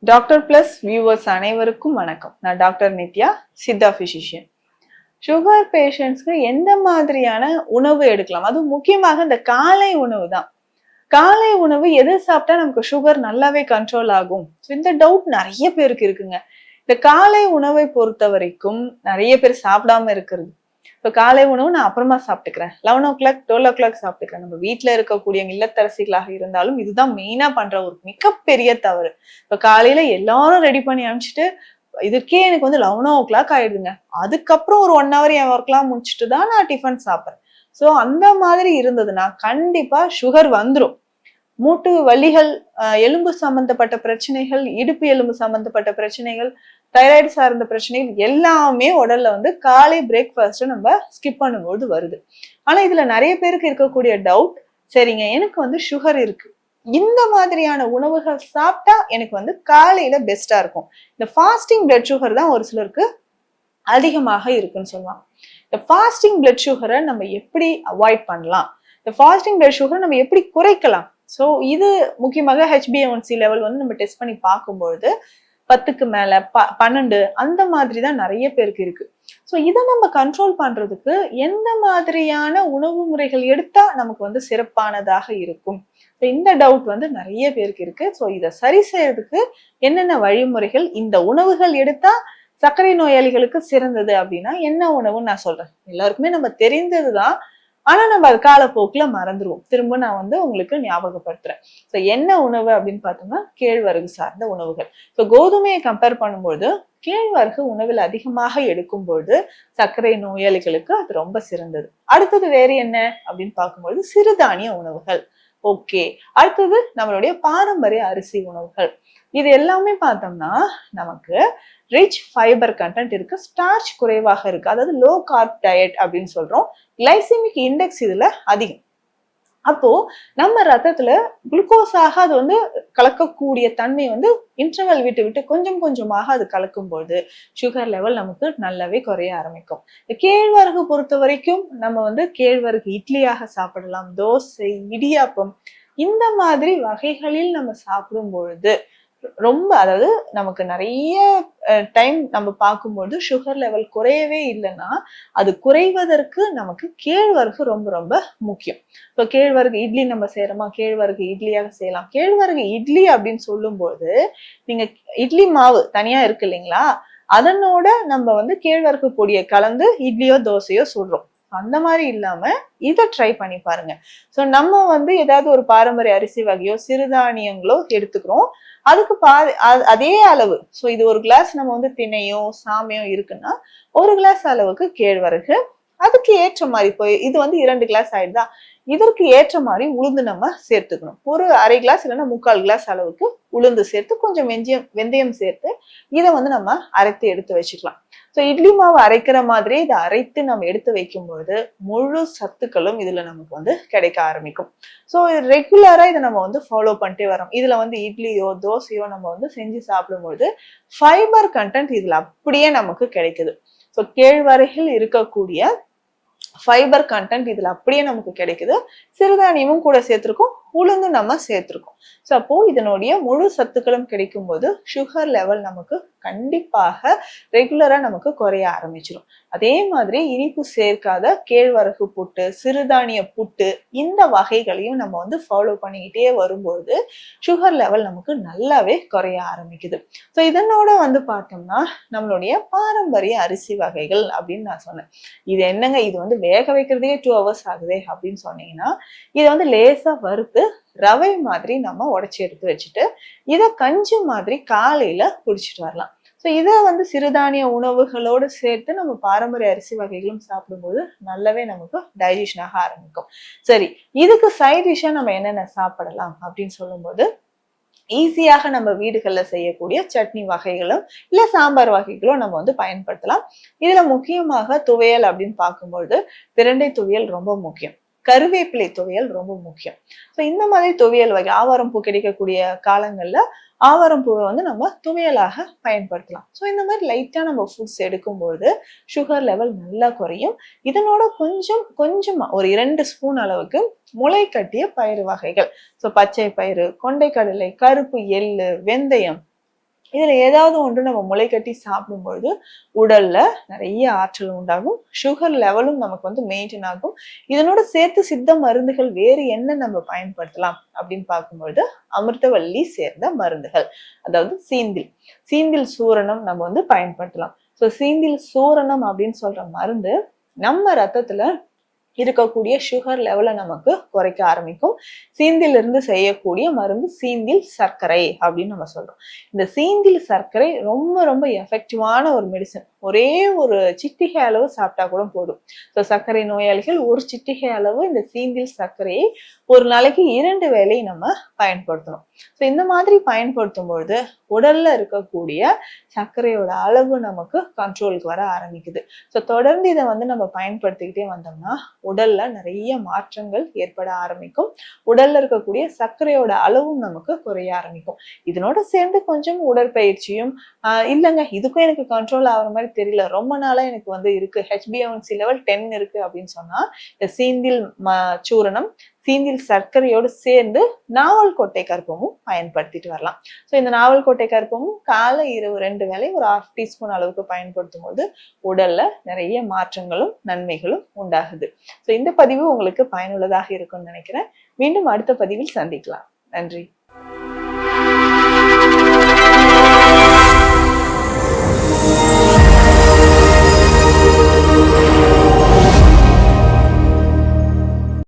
Doctor plus viewers அனைவருக்கும் வணக்கம். நான் doctor Nithya, Siddha physician. Sugar பேஷண்ட்ஸ்க்கு எந்த மாதிரியான உணவு எடுக்கலாம், அதுவும் முக்கியமாக இந்த காலை உணவு தான். காலை உணவு எது சாப்பிட்டா நமக்கு சுகர் நல்லாவே கண்ட்ரோல் ஆகும்? இந்த டவுட் நிறைய பேருக்கு இருக்குங்க. இந்த காலை உணவை பொறுத்த வரைக்கும் நிறைய பேர் சாப்பிடாம இருக்கிறது. இப்ப காலை உணவு நான் அப்புறமா சாப்பிட்டுக்கிறேன், 11 o'clock 12 o'clock சாப்பிட்டுக்கிறேன். நம்ம வீட்டுல இருக்கக்கூடிய இல்லத்தரசிகளாக இருந்தாலும் இதுதான் மெயினா பண்ற ஒரு மிகப்பெரிய தவறு. இப்ப காலையில எல்லாரும் ரெடி பண்ணி அனுப்பிச்சிட்டு இதுக்கே எனக்கு வந்து 11 o'clock ஆயிடுதுங்க. அதுக்கப்புறம் ஒரு 1 hour என் ஒர்க்லாம் முடிச்சுட்டு தான் நான் டிஃபன் சாப்பிட்றேன். சோ அந்த மாதிரி இருந்ததுன்னா கண்டிப்பா சுகர் வந்துடும். மூட்டு வலிகள், எலும்பு சம்பந்தப்பட்ட பிரச்சனைகள், இடுப்பு எலும்பு சம்பந்தப்பட்ட பிரச்சனைகள், தைராய்டு சார்ந்த பிரச்சனைகள் எல்லாமே உடல்ல வந்து காலை பிரேக்ஃபாஸ்ட் நம்ம ஸ்கிப் பண்ணும்போது வருது. ஆனா இதுல நிறைய பேருக்கு இருக்கக்கூடிய டவுட், சரிங்க எனக்கு வந்து சுகர் இருக்கு, இந்த மாதிரியான உணவுகள் சாப்பிட்டா எனக்கு வந்து காலையில பெஸ்டா இருக்கும். இந்த ஃபாஸ்டிங் பிளட் சுகர் தான் ஒரு சிலருக்கு அதிகமாக இருக்குன்னு சொல்லலாம். இந்த ஃபாஸ்டிங் பிளட் சுகரை நம்ம எப்படி அவாய்ட் பண்ணலாம், இந்த ஃபாஸ்டிங் பிளட் சுகரை நம்ம எப்படி குறைக்கலாம்? ஸோ இது முக்கியமாக HbA1c லெவல் வந்து நம்ம டெஸ்ட் பண்ணி பார்க்கும்பொழுது 10க்கு மேல 12 அந்த மாதிரி தான் நிறைய பேருக்கு இருக்கு. ஸோ இதை நம்ம கண்ட்ரோல் பண்றதுக்கு எந்த மாதிரியான உணவு முறைகள் எடுத்தா நமக்கு வந்து சிறப்பானதாக இருக்கும், இந்த டவுட் வந்து நிறைய பேருக்கு இருக்கு. ஸோ இதை சரி செய்யறதுக்கு என்னென்ன வழிமுறைகள், இந்த உணவுகள் எடுத்தா சர்க்கரை நோயாளிகளுக்கு சிறந்தது அப்படின்னா என்ன உணவுன்னு நான் சொல்றேன். எல்லாருக்குமே நம்ம தெரிந்ததுதான், ஆனா நம்ம அது காலப்போக்குல மறந்துடுவோம். திரும்ப நான் வந்து உங்களுக்கு ஞாபகப்படுத்துறேன். ஸோ என்ன உணவு அப்படின்னு பார்த்தோம்னா கேழ்வரகு சார்ந்த உணவுகள். ஸோ கோதுமையை கம்பேர் பண்ணும்போது கேழ்வரகு உணவில் அதிகமாக எடுக்கும்போது சர்க்கரை நோயாளிகளுக்கு அது ரொம்ப சிறந்தது. அடுத்தது வேறு என்ன அப்படின்னு பார்க்கும்போது சிறுதானிய உணவுகள். ஓகே, அடுத்தது நம்மளுடைய பாரம்பரிய அரிசி உணவுகள். இது எல்லாமே பார்த்தோம்னா நமக்கு ரிச் ஃபைபர் கண்டென்ட் இருக்கு, ஸ்டார்ச் குறைவாக இருக்கு, அதாவது லோ கார்ப் டயட் அப்படின்னு சொல்றோம். கிளைசிமிக் இண்டெக்ஸ் இதுல அதிகம். அப்போ நம்ம ரத்தத்துல குளுக்கோஸாக அது வந்து கலக்கக்கூடிய தன்மை வந்து இன்டர்வல் விட்டு விட்டு கொஞ்சம் கொஞ்சமாக அது கலக்கும்போது சுகர் லெவல் நமக்கு நல்லாவே குறைய ஆரம்பிக்கும். இந்த கேழ்வரகு பொறுத்த வரைக்கும் நம்ம வந்து கேழ்வரகு இட்லியாக சாப்பிடலாம், தோசை, இடியாப்பம் இந்த மாதிரி வகைகளில் நம்ம சாப்பிடும் பொழுது ரொம்ப, அதாவது நமக்கு நிறைய டைம் நம்ம பார்க்கும்போது சுகர் லெவல் குறையவே இல்லைன்னா அது குறைவதற்கு நமக்கு கேழ்வரகு ரொம்ப ரொம்ப முக்கியம். இப்போ கேழ்வரகு இட்லி நம்ம செய்யறோமா, கேழ்வரகு இட்லியாக செய்யலாம். கேழ்வரகு இட்லி அப்படின்னு சொல்லும்போது நீங்க இட்லி மாவு தனியா இருக்கு இல்லைங்களா, அதனோட நம்ம வந்து கேழ்வரகு பொடியை கலந்து இட்லியோ தோசையோ சுடுறோம். அந்த மாதிரி இல்லாம இதை ட்ரை பண்ணி பாருங்க. ஸோ நம்ம வந்து ஏதாவது ஒரு பாரம்பரிய அரிசி வகையோ சிறுதானியங்களோ எடுத்துக்கிறோம், அதுக்கு அதே அளவு. ஸோ இது ஒரு கிளாஸ் நம்ம வந்து திணையோ சாமையோ இருக்குன்னா 1 கிளாஸ் அளவுக்கு கேழ்வரகு, அதுக்கு ஏற்ற மாதிரி இப்போ இது வந்து 2 கிளாஸ் ஆயிடுதா, இதற்கு ஏற்ற மாதிரி உளுந்து நம்ம சேர்த்துக்கணும். ஒரு 1/2 கிளாஸ் இல்லைன்னா 3/4 கிளாஸ் அளவுக்கு உளுந்து சேர்த்து கொஞ்சம் வெந்தயம் சேர்த்து இதை வந்து நம்ம அரைத்து எடுத்து வச்சுக்கலாம். ஸோ இட்லி மாவு அரைக்கிற மாதிரி இதை அரைத்து நம்ம எடுத்து வைக்கும்போது முழு சத்துக்களும் இதுல நமக்கு வந்து கிடைக்க ஆரம்பிக்கும். ஸோ ரெகுலரா இதை நம்ம வந்து ஃபாலோ பண்ணிட்டே வரோம். இதுல வந்து இட்லியோ தோசையோ நம்ம வந்து செஞ்சு சாப்பிடும்போது ஃபைபர் கண்டென்ட் இதுல அப்படியே நமக்கு கிடைக்குது. ஸோ கேழ்வரகில் இருக்கக்கூடிய ஃபைபர் கண்டென்ட் இதுல அப்படியே நமக்கு கிடைக்குது. சிறுதானியமும் கூட சேர்த்திருக்கோம், உளுந்து நம்ம சேர்த்திருக்கோம். ஸோ அப்போ இதனுடைய முழு சத்துக்களும் கிடைக்கும் போது சுகர் லெவல் நமக்கு கண்டிப்பாக ரெகுலரா நமக்கு குறைய ஆரம்பிச்சிடும். அதே மாதிரி இனிப்பு சேர்க்காத கேழ்வரகு புட்டு, சிறுதானிய புட்டு இந்த வகைகளையும் நம்ம வந்து ஃபாலோ பண்ணிக்கிட்டே வரும்போது சுகர் லெவல் நமக்கு நல்லாவே குறைய ஆரம்பிக்குது. ஸோ இதனோட வந்து பார்த்தோம்னா நம்மளுடைய பாரம்பரிய அரிசி வகைகள் அப்படின்னு நான் சொன்னேன். இது என்னங்க, இது வந்து வேக வைக்கிறதுக்கே 2 hours ஆகுதே அப்படின்னு சொன்னீங்கன்னா இதை வந்து லேசா வறுத்து ரவை மாதிரி நம்ம உடைச்சி எடுத்து வச்சுட்டு இதை கஞ்சி மாதிரி காலையில குடிச்சிட்டு வரலாம். ஸோ இதை வந்து சிறுதானிய உணவுகளோடு சேர்த்து நம்ம பாரம்பரிய அரிசி வகைகளும் சாப்பிடும்போது நல்லாவே நமக்கு டைஜஷன் ஆக ஆரம்பிக்கும். சரி, இதுக்கு சைட் டிஷ்ஷா நம்ம என்னென்ன சாப்பிடலாம் அப்படின்னு சொல்லும்போது ஈஸியாக நம்ம வீடுகள்ல செய்யக்கூடிய சட்னி வகைகளும் இல்ல சாம்பார் வகைகளும் நம்ம வந்து பயன்படுத்தலாம். இதுல முக்கியமாக துவையல் அப்படின்னு பார்க்கும்போது பிரண்டை துவையல் ரொம்ப முக்கியம், கருவேப்பிலை துவையல் ரொம்ப முக்கியம். ஸோ இந்த மாதிரி துவையல் வகை, ஆவாரம் பூ கிடைக்கக்கூடிய காலங்கள்ல ஆவாரம் பூவை வந்து நம்ம துவையலாக பயன்படுத்தலாம். ஸோ இந்த மாதிரி லைட்டா நம்ம ஃபுட்ஸ் எடுக்கும்போது சுகர் லெவல் நல்லா குறையும். இதனோட கொஞ்சமா ஒரு 2 ஸ்பூன் அளவுக்கு முளை கட்டிய பயிறு வகைகள், ஸோ பச்சை பயிறு, கொண்டைக்கடலை, கருப்பு எள்ளு, வெந்தயம் இதுல ஏதாவது ஒன்று நம்ம முளை கட்டி சாப்பிடும் பொழுது உடல்ல நிறைய ஆற்றல் உண்டாகும், சுகர் லெவலும் நமக்கு வந்து மெயின்டைன் ஆகும். இதனோட சேர்த்து சித்த மருந்துகள் வேறு என்ன நம்ம பயன்படுத்தலாம் அப்படின்னு பார்க்கும்பொழுது அமிர்தவல்லி சேர்ந்த மருந்துகள், அதாவது சீந்தில், சீந்தில் சூரணம் நம்ம வந்து பயன்படுத்தலாம். ஸோ சீந்தில் சூரணம் அப்படின்னு சொல்ற மருந்து நம்ம ரத்தத்துல இருக்கக்கூடிய சுகர் லெவலை நமக்கு குறைக்க ஆரம்பிக்கும். சீந்தில் இருந்து செய்யக்கூடிய மருந்து சீந்தில் சர்க்கரை அப்படின்னு நம்ம சொல்றோம். இந்த சீந்தில் சர்க்கரை ரொம்ப ரொம்ப எஃபெக்டிவான ஒரு மெடிசன். ஒரே ஒரு சிட்டிகை அளவு சாப்பிட்டா கூட போதும். ஸோ சர்க்கரை நோயாளிகள் ஒரு சிட்டிகை அளவு இந்த சீந்தில் சர்க்கரையை ஒரு நாளைக்கு 2 வேளை நம்ம பயன்படுத்தணும். ஸோ இந்த மாதிரி பயன்படுத்தும் பொழுது உடல்ல இருக்கக்கூடிய சர்க்கரையோட அளவு நமக்கு கண்ட்ரோலுக்கு வர ஆரம்பிக்குது. ஸோ தொடர்ந்து இதை வந்து நம்ம பயன்படுத்திக்கிட்டே வந்தோம்னா உடல்ல நிறைய மாற்றங்கள் ஏற்பட ஆரம்பிக்கும். உடல்ல இருக்கக்கூடிய சர்க்கரையோட அளவும் நமக்கு குறைய ஆரம்பிக்கும். இதனோட சேர்ந்து கொஞ்சம் உடற்பயிற்சியும் இல்லைங்க இதுக்கும் எனக்கு கண்ட்ரோல் ஆகுற மாதிரி தெரியல, ரொம்ப நாளா எனக்கு வந்து இருக்கு, HbA1c லெவல் 10 இருக்கு அப்படின்னு சொன்னா இந்த சீந்தில் சூரணம் சீந்தில் சர்க்கரையோடு சேர்ந்து நாவல் கொட்டை கற்பமும் பயன்படுத்திட்டு வரலாம். ஸோ இந்த நாவல் கொட்டை கற்பமும் காலை இரவு 2 வேளை ஒரு 1/2 டீஸ்பூன் அளவுக்கு பயன்படுத்தும் போது உடல்ல நிறைய மாற்றங்களும் நன்மைகளும் உண்டாகுது. ஸோ இந்த பதிவு உங்களுக்கு பயனுள்ளதாக இருக்கும்னு நினைக்கிறேன். மீண்டும் அடுத்த பதிவில் சந்திக்கலாம். நன்றி.